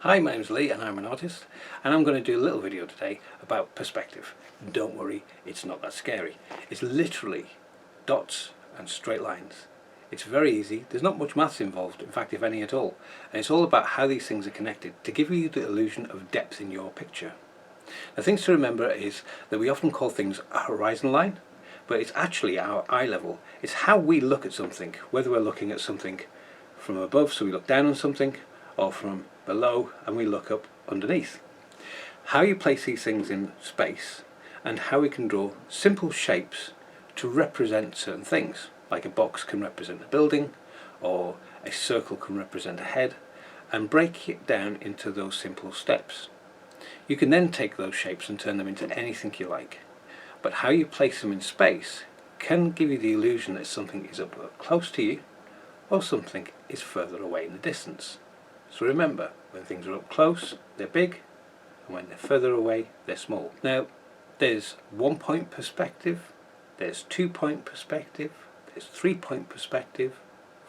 Hi, my name's Lee and I'm an artist, and I'm going to do a little video today about perspective. Don't worry, it's not that scary. It's literally dots and straight lines. It's very easy, there's not much maths involved, in fact if any at all, and it's all about how these things are connected to give you the illusion of depth in your picture. The things to remember is that we often call things a horizon line, but it's actually our eye level. It's how we look at something, whether we're looking at something from above, so we look down on something, or from below and we look up underneath. How you place these things in space and how we can draw simple shapes to represent certain things, like a box can represent a building or a circle can represent a head, and break it down into those simple steps. You can then take those shapes and turn them into anything you like, but how you place them in space can give you the illusion that something is up close to you or something is further away in the distance. So remember, when things are up close, they're big, and when they're further away, they're small. Now, there's 1-point perspective, there's 2-point perspective, there's 3-point perspective,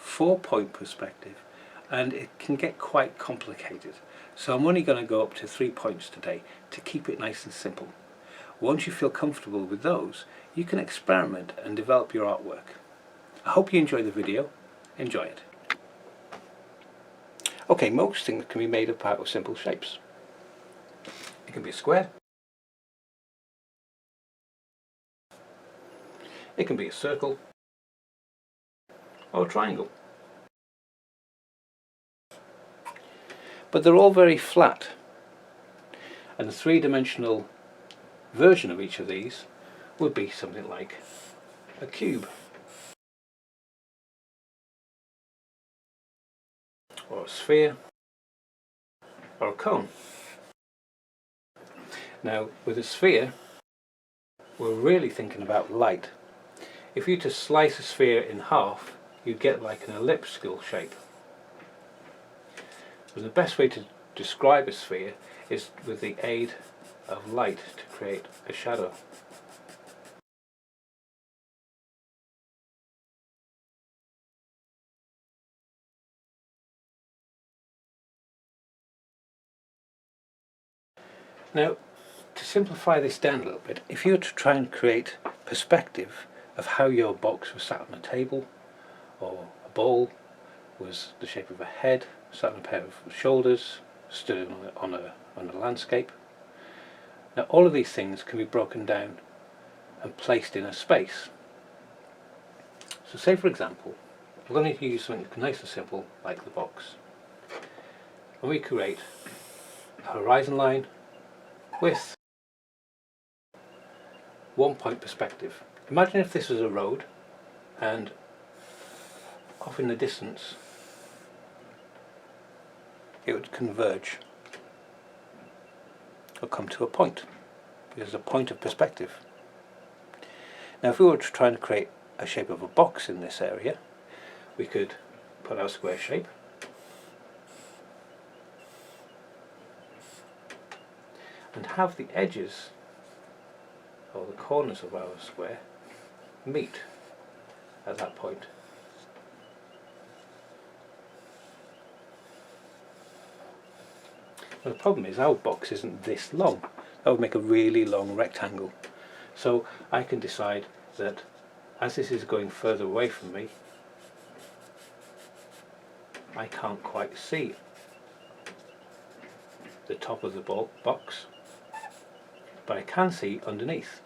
4-point perspective, and it can get quite complicated. So I'm only going to go up to 3 points today to keep it nice and simple. Once you feel comfortable with those, you can experiment and develop your artwork. I hope you enjoy the video. Enjoy it. Okay, most things can be made up out of simple shapes. It can be a square, it can be a circle, or a triangle. But they're all very flat, and the three-dimensional version of each of these would be something like a cube, or a sphere, or a cone. Now, with a sphere, we're really thinking about light. If you were to slice a sphere in half, you'd get like an elliptical shape. And the best way to describe a sphere is with the aid of light to create a shadow. Now, to simplify this down a little bit, if you were to try and create perspective of how your box was sat on a table, or a ball was the shape of a head, sat on a pair of shoulders, stood on a landscape. Now all of these things can be broken down and placed in a space. So say for example, we're going to use something nice and simple like the box. And we create a horizon line with 1-point perspective. Imagine if this was a road and off in the distance it would converge or come to a point. There's a point of perspective. Now if we were to try and create a shape of a box in this area, we could put our square shape and have the edges or the corners of our square meet at that point. Well, the problem is our box isn't this long. That would make a really long rectangle. So I can decide that as this is going further away from me, I can't quite see the top of the box, but I can see underneath.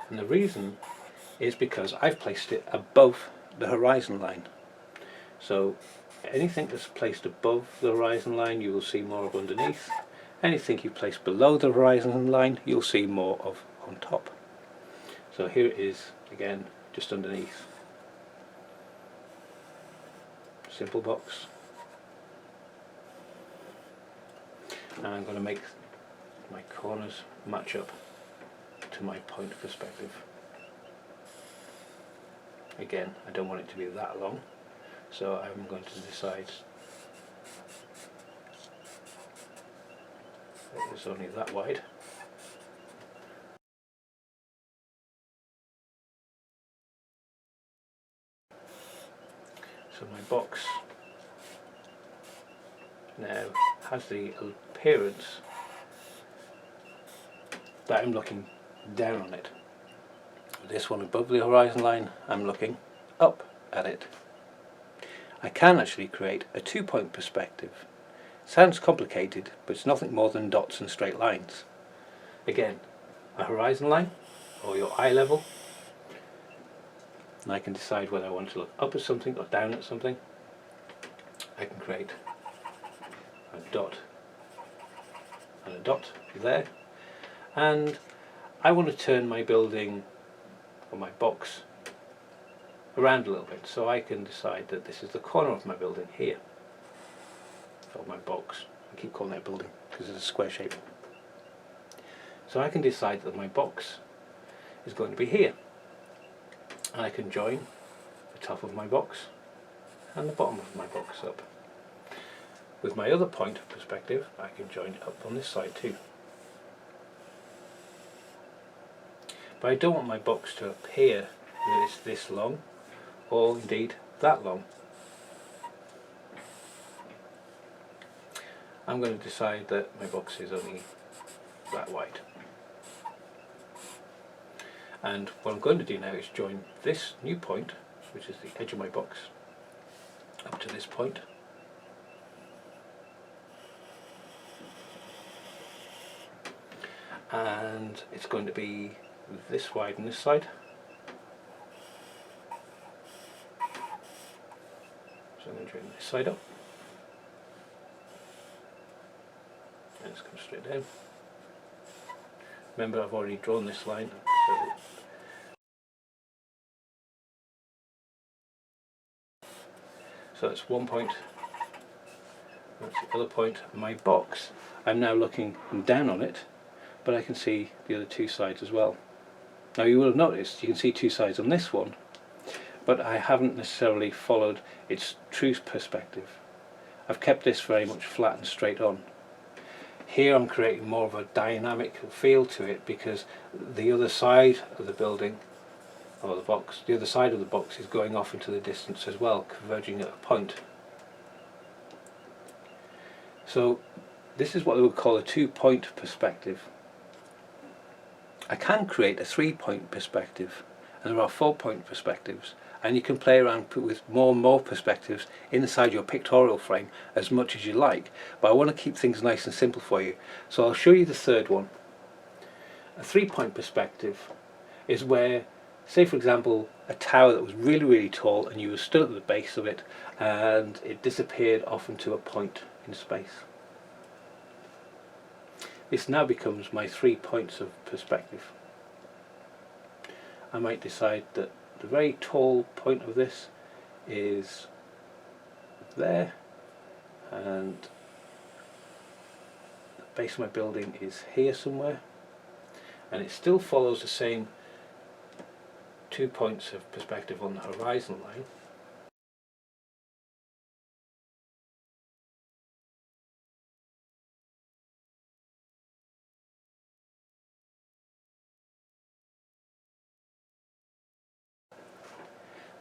And the reason is because I've placed it above the horizon line. So anything that's placed above the horizon line you will see more of underneath. Anything you place below the horizon line you'll see more of on top. So here it is again, just underneath. Simple box. And I'm going to make my corners match up to my point perspective. Again, I don't want it to be that long, so I'm going to decide that it's only that wide. So my box now has the appearance that I'm looking down on it. This one above the horizon line, I'm looking up at it. I can actually create a 2-point perspective. Sounds complicated, but it's nothing more than dots and straight lines. Again, a horizon line or your eye level, and I can decide whether I want to look up at something or down at something. I can create a dot and a dot there, and I want to turn my building or my box around a little bit, so I can decide that this is the corner of my building here, or my box. I keep calling it a building because it's a square shape. So I can decide that my box is going to be here, and I can join the top of my box and the bottom of my box up. With my other point perspective, I can join it up on this side too. But I don't want my box to appear that it's this long, or indeed that long. I'm going to decide that my box is only that wide. And what I'm going to do now is join this new point, which is the edge of my box, up to this point. And it's going to be this wide on this side. So I'm going to join this side up. And it's come straight down. Remember, I've already drawn this line, so that's one point, that's the other point. My box, I'm now looking down on it, but I can see the other two sides as well. Now you will have noticed, you can see two sides on this one, but I haven't necessarily followed its true perspective. I've kept this very much flat and straight on. Here I'm creating more of a dynamic feel to it, because the other side of the building, or the box, the other side of the box is going off into the distance as well, converging at a point. So this is what we would call a 2-point perspective. I can create a 3-point perspective, and there are 4-point perspectives, and you can play around with more and more perspectives inside your pictorial frame as much as you like, but I want to keep things nice and simple for you. So I'll show you the third one. A 3-point perspective is where, say for example, a tower that was really tall and you were stood at the base of it and it disappeared off into a point in space. This now becomes my 3 points of perspective. I might decide that the very tall point of this is there, and the base of my building is here somewhere, and it still follows the same 2 points of perspective on the horizon line.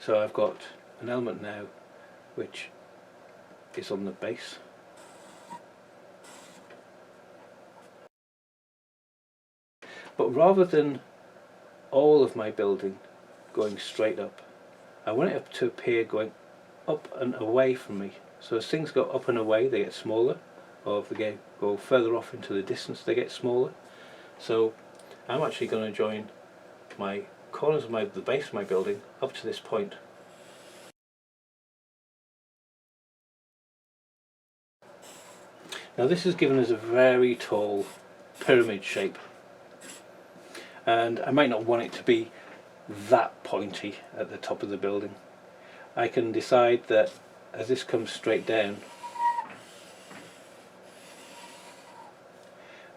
So I've got an element now which is on the base. But rather than all of my building going straight up, I want it to appear going up and away from me. So as things go up and away, they get smaller, or if they go further off into the distance, they get smaller. So I'm actually going to join my corners of the base of my building up to this point. Now this has given us a very tall pyramid shape, and I might not want it to be that pointy at the top of the building. I can decide that as this comes straight down,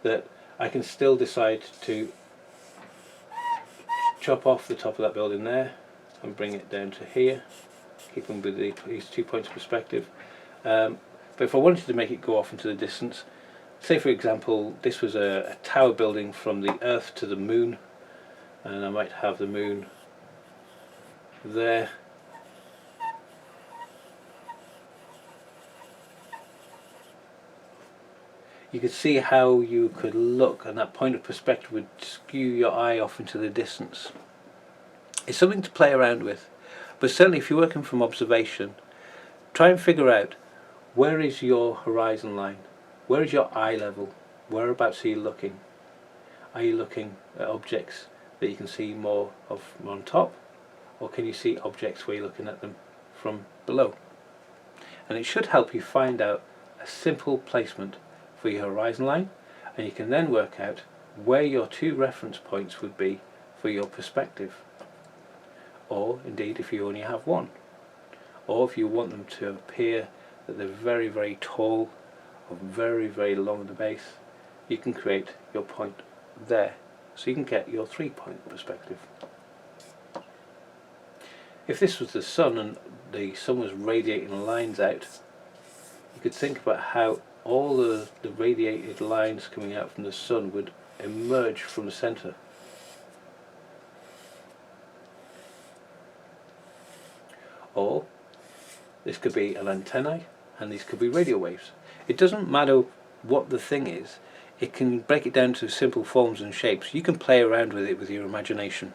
that I can still decide to chop off the top of that building there and bring it down to here, keeping with these 2 points of perspective. But if I wanted to make it go off into the distance, say for example this was a tower building from the Earth to the Moon, and I might have the Moon there, you could see how you could look, and that point of perspective would skew your eye off into the distance. It's something to play around with, but certainly if you're working from observation, try and figure out, where is your horizon line? Where is your eye level? Whereabouts are you looking? Are you looking at objects that you can see more of on top, or can you see objects where you're looking at them from below? And it should help you find out a simple placement for your horizon line, and you can then work out where your two reference points would be for your perspective, or indeed if you only have one, or if you want them to appear that they're very, very tall or very, very long at the base, you can create your point there, so you can get your 3-point perspective. If this was the sun and the sun was radiating lines out, you could think about how all the radiated lines coming out from the sun would emerge from the centre. Or this could be an antennae, and these could be radio waves. It doesn't matter what the thing is, it can break it down to simple forms and shapes. You can play around with it with your imagination,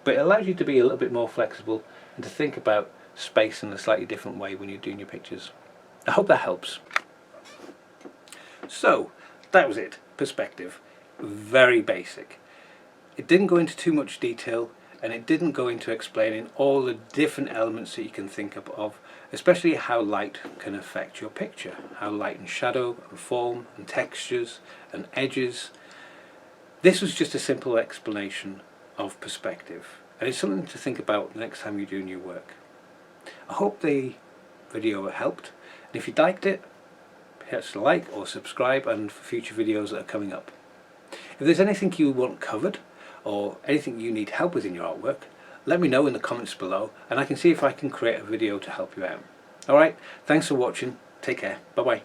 but it allows you to be a little bit more flexible and to think about space in a slightly different way when you're doing your pictures. I hope that helps. So that was it. Perspective. Very basic. It didn't go into too much detail, and it didn't go into explaining all the different elements that you can think of, especially how light can affect your picture, how light and shadow and form and textures and edges. This was just a simple explanation of perspective, and it's something to think about the next time you're doing your work. I hope the video helped, and if you liked it, hit us a like or subscribe, and for future videos that are coming up. If there's anything you want covered or anything you need help with in your artwork, let me know in the comments below, and I can see if I can create a video to help you out. Alright, thanks for watching, take care, bye bye.